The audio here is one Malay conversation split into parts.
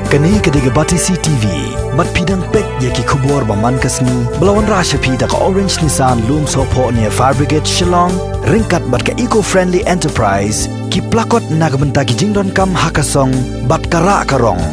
Kani kediga bati CTV, mat pidang pek yaki kubur baman kasni, belawan rasha pida ka Orange Nissan Loom Sopo near Fire Brigade Shillong, ringkat bat ka eco-friendly enterprise, ki plakot nagbenta ki jingdon kam hakasong, bat kara karong.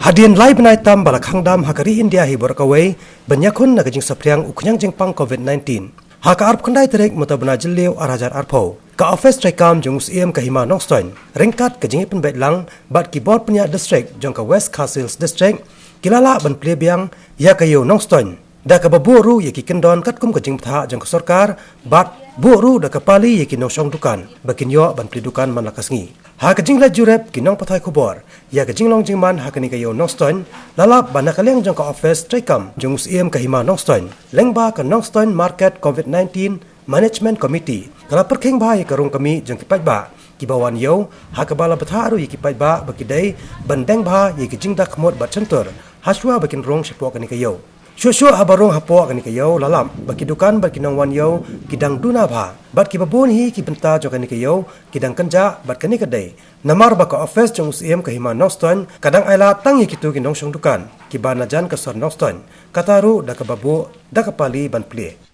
Hadian lai benai tam balak hangdam hakari India hibur kawai, banyakun nagajing sapriang ukunyang jengpang COVID-19. Haka arp kandai terek mutabana jeliu arajar arpo. Ka office trekam jung UCM kahima Nongstoin. Ringkat kajingi penbait lang bat keyboard punya district jong ka West Castles district. Kilala ban plebiang ya kayo Nongstoin. Da ka baburu yaki kendon kat kum kajing ptha jong ka sorkar bat buru da ka pali yaki nongsong dukan. Bakin yo ban pledukan man lakasngi. Ha kajing la jurep kinong pathai kubor. Ya kajing long jingman hakani kayo Nongstoin. Lalap banakaliang jong ka office trekam jung UCM kahima Nongstoin. Lengba ka Nongstoin Market COVID-19 Management Committee. Kalau perkhing bahaya karung kami jeng kipai ba kibawan yo hakabala betharu yi kipai ba bakidai bandeng ba yi kijing dak mod bat centur haswa bakin rong sepok kani kayo shushu habarong hapok kani kayo lalam bakidukan bakinong wan yo kidang duna ba bat kibabon hi kibenta jo kani kayo kidang kenja bat kani kadai namar ba ka office jong UCM kahima Nongstoin kadang aila tang yi kitu kinong song dukan kibana jan ka sor Nongstoin kataru dak babu dak pali ban pli.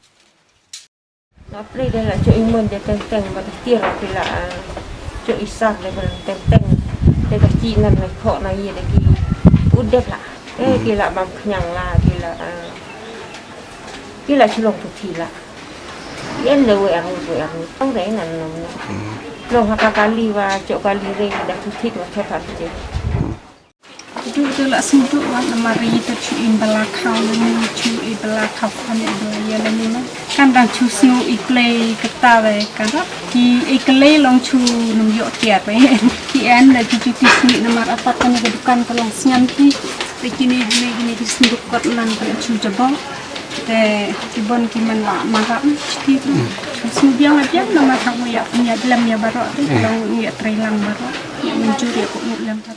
Napre dah cok imun dia tenteng bertir bila cok isak dia tenteng dia kecil nak kok nak ye lagi udah lah bila mam kenyang lah bila celong putih lah yang lewe yang tahu dah nan long haka kali wa cok kali ring dah putih wa cepat je itu lah senduk wan mari itu cuin belakang ni cuin belakang kan itu ya ni kan dah cu snu iklay ketawe kan ki iklay long cu nung yo tiat we ki an da cu tisni nomor apa kan kedukan kolong siam ki begini di senduk kot nan kan cu jabang te kibon ki man la magap ti snu biang aja nomor kamu ya punya dalam ya barok long ya trailang barok ya mencuri aku ngulang kan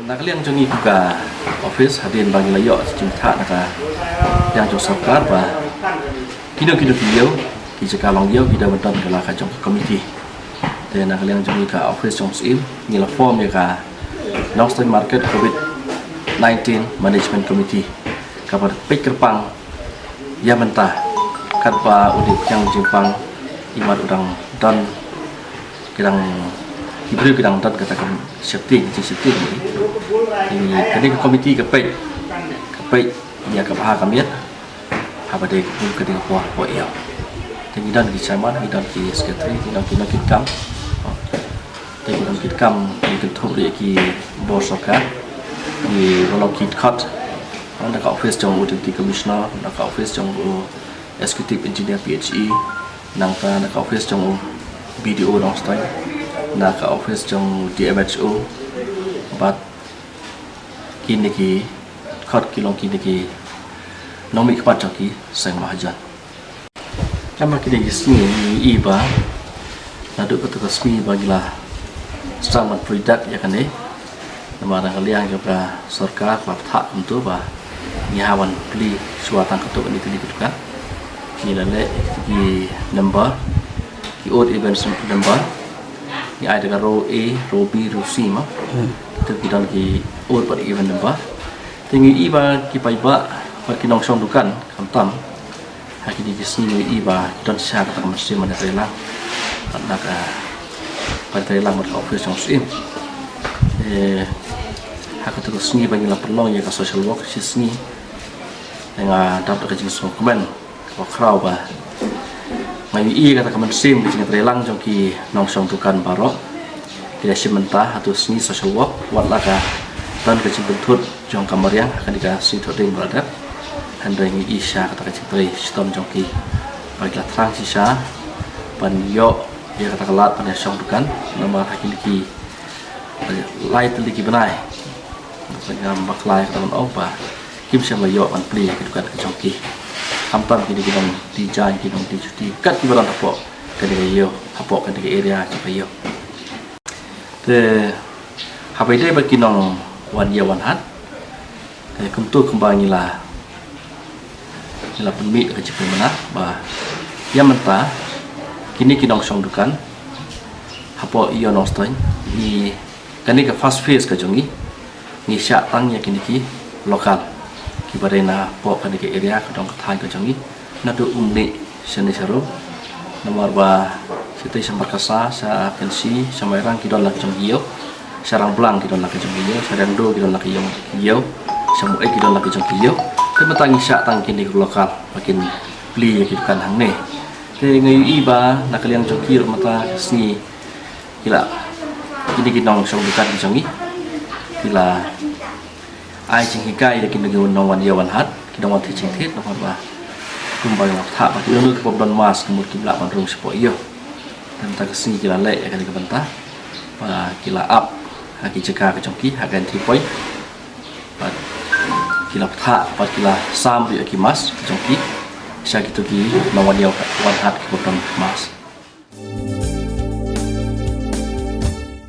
nak liang jongi buka office hadirin bagi layo cinta naka yang jong sarkar ba kino video ki kalong yo kita benton kala ka jong komiti dan nak liang jongi ka office jong sim ni la form ya ka Nongstoin Market COVID-19 Management Committee kabar pikir pang ya mentah kat pa udip yang jimpang imat udang dan kirang diberi kedang dan katakan safety ini kini komiti kepai ya kepaha kami apa dek pun keding puah iya dan di caman dan di sekretari dan kita kam di ketua di bos soka di rolok kit cut anda ke office jong utility commissioner anda ke office jong executive engineer PHE nangka anda ke office jong BDO Nongstoin nak ke office jong DMHO bat kini ki kot kilong kini ki nomi kepat joki sang mahajan kama kini sini iba naduk petugas sini bagilah selamat produk ya kan namara kalian kepada sorka klub tak untuk bah nyawan beli suatan ketuk ini tadi ketukan nilai di number di odd event number ni ada kan row A, row B, row C mah. Itu kita lagi urut pada event number. Tinggi iba kita iba pada kita nongsong dukan kamtam. Hari ini di sini iba kita share tentang mesin mana terelang. Nak pada terelang pada office yang sim. Hak itu sini bagi lapor ya ke social work sini. Dengan dapat kerja semua komen kalau crowd bah. Mai kata kaman sim di terelang jongki nongsong tukan barok tidak sementah atau seni social work buat laka dan kecil bentut jong kamar yang akan dikasih toding beradab handrengi isya kata kecil teri sistem jongki bagilah terang sisa pan yo dia kata kelat pada song tukan nama hakiliki lai teliki benai dengan baklai kata man opa kim siang layo pan pli kedukan kejongki kampan kini kita di jalan kita di cuti kat di barang tapok kena yo tapok kena area cakap yo te apa ide bagi nong wan ya wan hat kumtu kembali lah penmi kecil mana bah yang mentah kini kita song dukan hapo iyo nostoi ni kani ka first phase ka jongi ni sha tang ya kini ki lokal ki barena po kani ke area ka dong thai ka jongi na do umni seni saru nomor ba sitai sambarkasa sa pensi samairang ki don la jongi yo sarang blang ki don la jongi yo sarang do ki don la yo samu ki don la jongi yo ke matang sha tang kini lokal makin beli ya ki kan hang ne te ngai iba nakaliang jongi mata sni kila ini kinong song bukan disongi kila ai ching hikai ya kinong nong wan yawan hat kinong wan thing thet nong ba kumbai ngọc tha ba kinong nuk pom don mas kemut kibla ban rung sepo iyo dan ta kesini kila le ya kali kebenta ba kila up haki jeka ke jongki hagan 3 point ba kila tha ba kila sam bi akimas jongki sya gitu ki nong wan yawan hat kebon mas